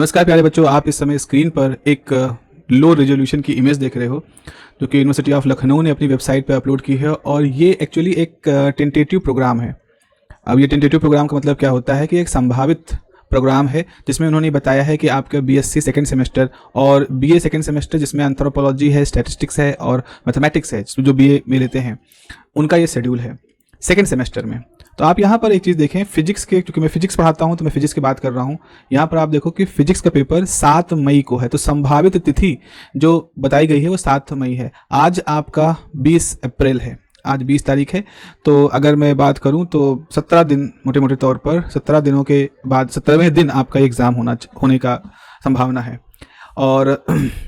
नमस्कार प्यारे बच्चों, आप इस समय स्क्रीन पर एक लो रेजोल्यूशन की इमेज देख रहे हो जो कि यूनिवर्सिटी ऑफ लखनऊ ने अपनी वेबसाइट पर अपलोड की है। और ये एक्चुअली एक टेंटेटिव प्रोग्राम है। अब ये टेंटेटिव प्रोग्राम का मतलब क्या होता है कि एक संभावित प्रोग्राम है जिसमें उन्होंने बताया है कि आपका बीएससी सेकेंड सेमेस्टर और बीए सेकेंड सेमेस्टर, जिसमें एंथ्रोपोलॉजी है, स्टैटिस्टिक्स है और मैथमेटिक्स है, जो बीए में लेते हैं, उनका ये शेड्यूल है सेकेंड सेमेस्टर में। तो आप यहाँ पर एक चीज़ देखें, फिजिक्स के, क्योंकि मैं फिजिक्स पढ़ाता हूँ तो मैं फिजिक्स की बात कर रहा हूँ। यहाँ पर आप देखो कि फिजिक्स का पेपर 7 मई को है, तो संभावित तिथि जो बताई गई है वो 7 मई है। आज आपका 20 अप्रैल है, आज 20 तारीख है। तो अगर मैं बात करूँ तो 17 दिन, मोटे मोटे तौर पर 17 दिनों के बाद 17वें दिन आपका एग्ज़ाम होने का संभावना है। और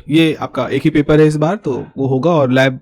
ये आपका एक ही पेपर है इस बार, तो वो होगा, और लैब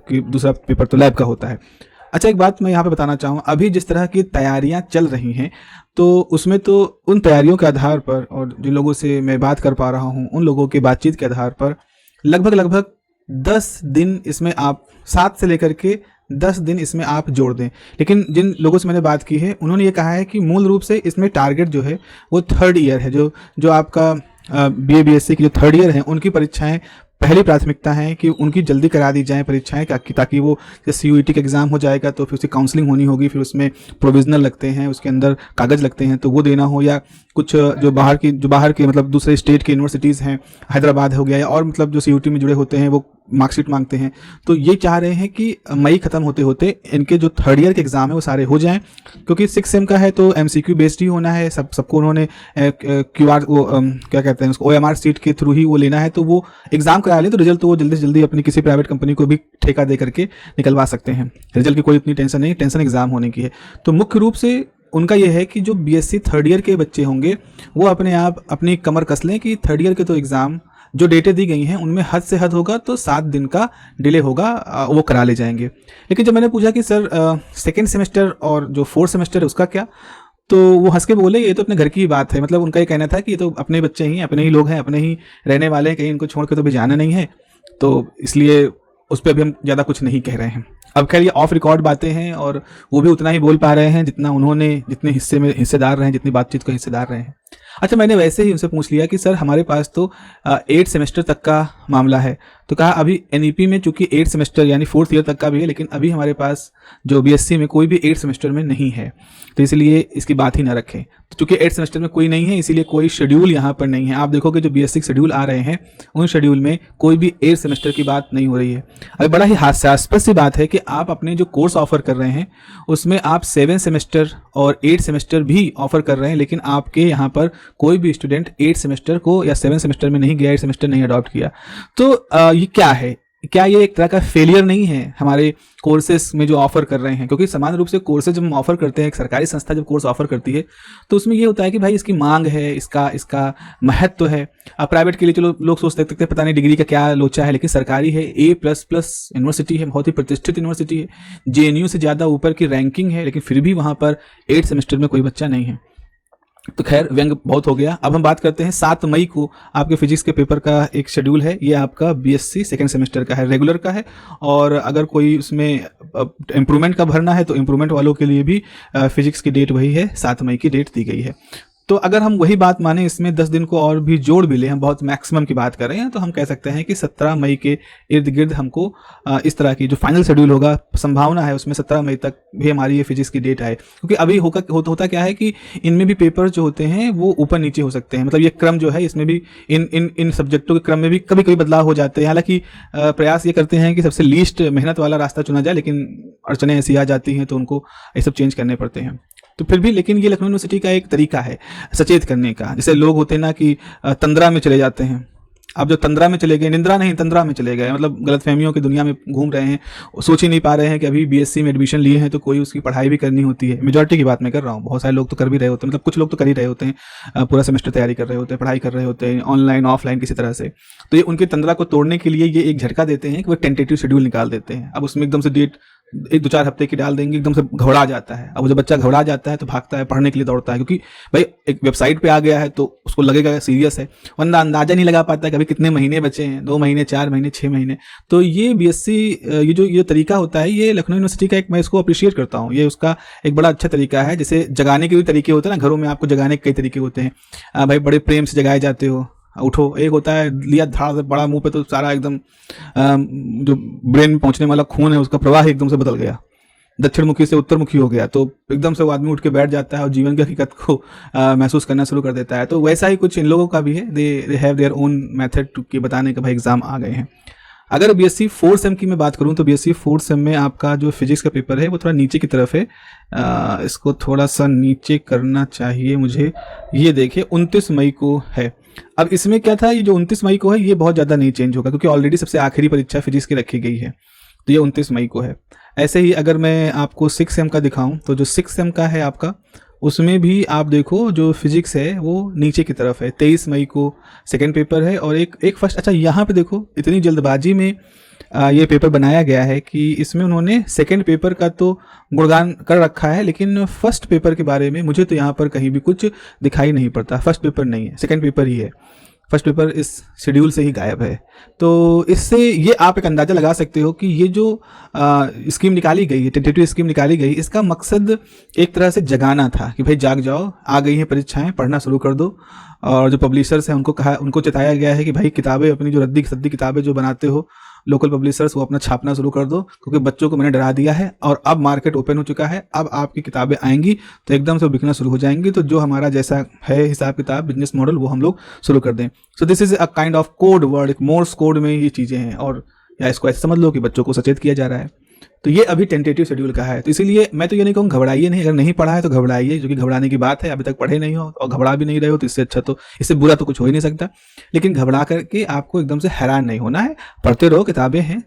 की दूसरा पेपर तो लैब का होता है। अच्छा, एक बात मैं यहाँ पे बताना चाहूँ, अभी जिस तरह की तैयारियाँ चल रही हैं तो उसमें तो उन तैयारियों के आधार पर और जिन लोगों से मैं बात कर पा रहा हूँ उन लोगों की बातचीत के आधार पर लगभग 10 दिन इसमें आप 7 से लेकर के 10 दिन इसमें आप जोड़ दें। लेकिन जिन लोगों से मैंने बात की है उन्होंने ये कहा है कि मूल रूप से इसमें टारगेट जो है वो 3rd ईयर है, जो आपका बीए बीएससी की जो 3rd ईयर हैं उनकी परीक्षाएं पहली प्राथमिकता है कि उनकी जल्दी करा दी जाए परीक्षाएं, ताकि वो जैसे CUET का एग्ज़ाम हो जाएगा तो फिर उसकी काउंसलिंग होनी होगी, फिर उसमें प्रोविजनल लगते हैं, उसके अंदर कागज़ लगते हैं तो वो देना हो, या कुछ जो बाहर के मतलब दूसरे स्टेट की यूनिवर्सिटीज़ हैं, हैदराबाद हो गया, या और मतलब जो CUET में जुड़े होते हैं वो मार्कशीट मांगते हैं। तो ये चाह रहे हैं कि मई ख़त्म होते होते इनके जो 3rd ईयर के एग्ज़ाम है वो सारे हो जाएं, क्योंकि 6 सेम का है तो MCQ बेस्ड ही होना है। सबको उन्होंने QR वो क्या कहते हैं उसको, OMR सीट के थ्रू ही वो लेना है, तो वो एग्ज़ाम करा लें तो रिजल्ट तो वो जल्दी से जल्दी अपनी किसी प्राइवेट कंपनी को भी ठेका दे करके निकलवा सकते हैं। रिजल्ट की कोई इतनी टेंशन नहीं, टेंशन एग्ज़ाम होने की है। तो मुख्य रूप से उनका ये है कि जो BSc 3rd ईयर के बच्चे होंगे वो अपने आप अपनी कमर कस लें कि 3rd ईयर के तो एग्ज़ाम जो डेटें दी गई हैं उनमें हद से हद होगा तो 7 दिन का डिले होगा, वो करा ले जाएंगे। लेकिन जब मैंने पूछा कि सर सेकेंड सेमेस्टर और जो 4th सेमेस्टर है उसका क्या, तो वो हंस के बोले ये तो अपने घर की ही बात है। मतलब उनका ये कहना था कि ये तो अपने बच्चे ही, अपने ही लोग हैं, अपने ही रहने वाले हैं, कहीं इनको छोड़ के तो भी जाना नहीं है, तो इसलिए उस पर अभी हम ज़्यादा कुछ नहीं कह रहे हैं। अब खैर ये ऑफ रिकॉर्ड बातें हैं और वो भी उतना ही बोल पा रहे हैं जितना उन्होंने, जितने हिस्से में हिस्सेदार रहे हैं, जितनी बातचीत का हिस्सेदार रहे हैं। अच्छा, मैंने वैसे ही उनसे पूछ लिया कि सर हमारे पास तो 8 सेमेस्टर तक का मामला है, तो कहा अभी NEP में चूंकि 8 सेमेस्टर यानी 4th ईयर तक का भी है, लेकिन अभी हमारे पास जो BSc में कोई भी 8 सेमेस्टर में नहीं है, तो इसलिए इसकी बात ही ना रखें। तो चूंकि 8 सेमेस्टर में कोई नहीं है इसीलिए कोई शेड्यूल यहाँ पर नहीं है। आप देखोगे जो BSc शेड्यूल आ रहे हैं उन शेड्यूल में कोई भी 8 सेमेस्टर की बात नहीं हो रही है। अभी बड़ा ही हास्यास्पद सी बात है कि आप अपने जो कोर्स ऑफर कर रहे हैं उसमें आप 7 सेमेस्टर और 8 सेमेस्टर भी ऑफर कर रहे हैं, लेकिन आपके यहाँ पर कोई भी स्टूडेंट 8 सेमेस्टर को या 7 सेमेस्टर में नहीं गया, 8 सेमेस्टर नहीं अडॉप्ट किया। तो ये क्या है? क्या ये एक तरह का फेलियर नहीं है हमारे कोर्सेज में जो ऑफर कर रहे हैं? क्योंकि समान रूप से कोर्सेज जब हम ऑफर करते हैं, एक सरकारी संस्था जब कोर्स ऑफर करती है तो उसमें ये होता है कि भाई इसकी मांग है, इसका महत्व है। अब प्राइवेट के लिए चलो लोग सोचते हैं पता नहीं डिग्री का क्या लोचा है, लेकिन सरकारी है, A++ यूनिवर्सिटी है, बहुत ही प्रतिष्ठित यूनिवर्सिटी है, JNU से ज़्यादा ऊपर की रैंकिंग है, लेकिन फिर भी वहाँ पर 8 सेमेस्टर में कोई बच्चा नहीं है। तो खैर व्यंग बहुत हो गया। अब हम बात करते हैं 7 मई को आपके फिजिक्स के पेपर का एक शेड्यूल है। ये आपका BSc सेकेंड सेमेस्टर का है, रेगुलर का है, और अगर कोई उसमें इम्प्रूवमेंट का भरना है तो इम्प्रूवमेंट वालों के लिए भी फिजिक्स की डेट वही है, 7 मई की डेट दी गई है। तो अगर हम वही बात माने, इसमें 10 दिन को और भी जोड़ भी लें, हम बहुत मैक्सिमम की बात कर रहे हैं, तो हम कह सकते हैं कि 17 मई के इर्द गिर्द हमको इस तरह की जो फाइनल शेड्यूल होगा, संभावना है उसमें 17 मई तक भी हमारी ये फिजिक्स की डेट आए। क्योंकि अभी होता क्या है कि इनमें भी पेपर जो होते हैं वो ऊपर नीचे हो सकते हैं। मतलब ये क्रम जो है इसमें भी इन सब्जेक्टों के क्रम में भी कभी कभी बदलाव हो जाते हैं। हालांकि प्रयास ये करते हैं कि सबसे लीस्ट मेहनत वाला रास्ता चुना जाए, लेकिन अड़चनें ऐसी आ जाती हैं तो उनको ये सब चेंज करने पड़ते हैं। तो फिर भी लेकिन ये लखनऊ यूनिवर्सिटी का एक तरीका है सचेत करने का। जैसे लोग होते हैं ना कि तंद्रा में चले जाते हैं, अब जो तंद्रा में चले गए, निंद्रा नहीं तंद्रा में चले गए, मतलब गलतफहमियों की दुनिया में घूम रहे हैं, सोच ही नहीं पा रहे हैं कि अभी BSc में एडमिशन लिए हैं तो कोई उसकी पढ़ाई भी करनी होती है। मेजॉरिटी की बात मैं कर रहा हूँ, बहुत सारे लोग तो कर भी रहे होते हैं, मतलब कुछ लोग तो कर ही रहे होते हैं, पूरा सेमेस्टर तैयारी कर रहे होते हैं, पढ़ाई कर रहे होते हैं, ऑनलाइन ऑफलाइन किसी तरह से। तो ये उनकी तंद्रा को तोड़ने के लिए ये एक झटका देते हैं कि वो टेंटेटिव शेड्यूल निकाल देते हैं। अब उसमें एकदम से डेट एक 2-4 हफ्ते की डाल देंगे, एकदम से घबरा जाता है। अब जब बच्चा घबरा जाता है तो भागता है, पढ़ने के लिए दौड़ता है, क्योंकि भाई एक वेबसाइट पे आ गया है तो उसको लगेगा सीरियस है, वरना अंदाजा नहीं लगा पाता है कभी कितने महीने बचे हैं, 2 महीने, 4 महीने, 6 महीने। तो ये बीएससी ये तरीका होता है, ये लखनऊ यूनिवर्सिटी का एक, मैं इसको अप्रिशिएट करता हूँ, ये उसका एक बड़ा अच्छा तरीका है। जैसे जगाने के भी तरीके होते हैं ना, घरों में आपको जगाने के कई तरीके होते हैं, भाई बड़े प्रेम से जगाए जाते हो, उठो। एक होता है लिया धाड़ से बड़ा मुंह पे, तो सारा एकदम जो ब्रेन में पहुंचने वाला खून है उसका प्रवाह एकदम से बदल गया, दक्षिण मुखी से उत्तर मुखी हो गया, तो एकदम से वो आदमी उठ के बैठ जाता है और जीवन की हकीकत को महसूस करना शुरू कर देता है। तो वैसा ही कुछ इन लोगों का भी है, they have their own method के बताने का भाई एग्जाम आ गए हैं। अगर बीएससी 4 सेम की मैं बात करूं तो बीएससी 4 सेम में आपका जो फिजिक्स का पेपर है वो थोड़ा नीचे की तरफ है, इसको थोड़ा सा नीचे करना चाहिए मुझे। ये देखिए 29 मई को है। अब इसमें क्या था, ये जो 29 मई को है ये बहुत ज़्यादा नहीं चेंज होगा, क्योंकि ऑलरेडी सबसे आखिरी परीक्षा फिजिक्स की रखी गई है, तो ये 29 मई को है। ऐसे ही अगर मैं आपको 6 सेम का दिखाऊं तो जो 6 सेम का है आपका, उसमें भी आप देखो जो फिजिक्स है वो नीचे की तरफ है। 23 मई को सेकेंड पेपर है और एक फर्स्ट। अच्छा, यहाँ पे देखो इतनी जल्दबाजी में ये पेपर बनाया गया है कि इसमें उन्होंने सेकेंड पेपर का तो गुणगान कर रखा है, लेकिन फर्स्ट पेपर के बारे में मुझे तो यहाँ पर कहीं भी कुछ दिखाई नहीं पड़ता। फर्स्ट पेपर नहीं है, सेकेंड पेपर ही है, फर्स्ट पेपर इस शेड्यूल से ही गायब है। तो इससे ये आप एक अंदाज़ा लगा सकते हो कि ये जो स्कीम निकाली गई है, टेंटेटिव स्कीम निकाली गई, इसका मकसद एक तरह से जगाना था कि भाई जाग जाओ, आ गई हैं परीक्षाएं, पढ़ना शुरू कर दो। और जो पब्लिशर्स हैं उनको चेताया गया है कि भाई किताबें अपनी जो रद्दी सद्दी किताबें जो बनाते हो लोकल पब्लिशर्स, वो अपना छापना शुरू कर दो, क्योंकि बच्चों को मैंने डरा दिया है और अब मार्केट ओपन हो चुका है। अब आपकी किताबें आएंगी तो एकदम से बिकना शुरू हो जाएंगी, तो जो हमारा जैसा है हिसाब किताब बिजनेस मॉडल वो हम लोग शुरू कर दें। So this is a kind of code word, एक मोर्स कोड में ये चीज़ें हैं, और या इसको ऐसे समझ लो कि बच्चों को सचेत किया जा रहा है। तो ये अभी टेंटेटिव शेड्यूल का है, तो इसीलिए मैं तो ये नहीं कहूँ घबराइए नहीं, अगर नहीं पढ़ा है तो घबराइए, जो कि घबराने की बात है। अभी तक पढ़े नहीं हो और घबरा भी नहीं रहे हो तो इससे अच्छा, तो इससे बुरा तो कुछ हो ही नहीं सकता। लेकिन घबरा करके आपको एकदम से हैरान नहीं होना है, पढ़ते रहो, किताबें हैं,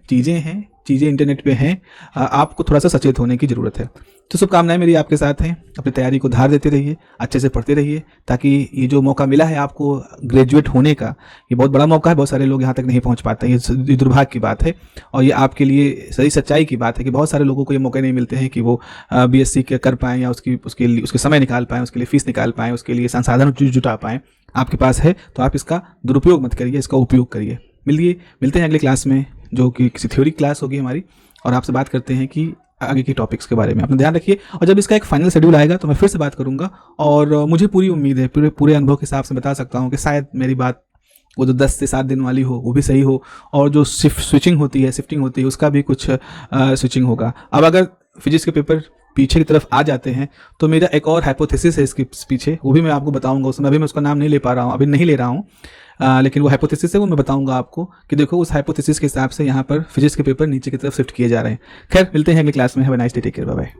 चीज़ें इंटरनेट पे हैं, आपको थोड़ा सा सचेत होने की ज़रूरत है। तो शुभकामनाएं मेरी आपके साथ हैं, अपनी तैयारी को धार देते रहिए, अच्छे से पढ़ते रहिए, ताकि ये जो मौका मिला है आपको ग्रेजुएट होने का, ये बहुत बड़ा मौका है, बहुत सारे लोग यहाँ तक नहीं पहुँच पाते हैं, ये दुर्भाग्य की बात है। और ये आपके लिए सही सच्चाई की बात है कि बहुत सारे लोगों को ये मौके नहीं मिलते हैं कि वो बीएससी कर पाएँ या उसके समय निकाल पाएँ, उसके लिए फ़ीस निकाल पाएँ, उसके लिए संसाधन जुटा पाएँ। आपके पास है तो आप इसका दुरुपयोग मत करिए, इसका उपयोग करिए। मिलते हैं अगले क्लास में, जो कि किसी थ्योरी क्लास होगी हमारी, और आपसे बात करते हैं कि आगे के टॉपिक्स के बारे में। अपना ध्यान रखिए, और जब इसका एक फाइनल शेड्यूल आएगा तो मैं फिर से बात करूंगा, और मुझे पूरी उम्मीद है, पूरे अनुभव के हिसाब से बता सकता हूं कि शायद मेरी बात वो जो 10 से 7 दिन वाली हो वो भी सही हो, और जो शिफ्टिंग होती है उसका भी कुछ स्विचिंग होगा। अब अगर फिजिक्स के पेपर पीछे की तरफ आ जाते हैं तो मेरा एक और हाइपोथेसिस है इसके पीछे, वो भी मैं आपको बताऊंगा। उसमें अभी मैं उसका नाम नहीं ले पा रहा हूँ, अभी नहीं ले रहा हूँ, लेकिन वो हाइपोथेसिस है, वो मैं बताऊंगा आपको कि देखो उस हाइपोथेसिस के हिसाब से यहाँ पर फिजिक्स के पेपर नीचे की तरफ शिफ्ट किए जा रहे हैं। खैर, मिलते हैं अगली क्लास में। Have a nice day, take care, bye bye.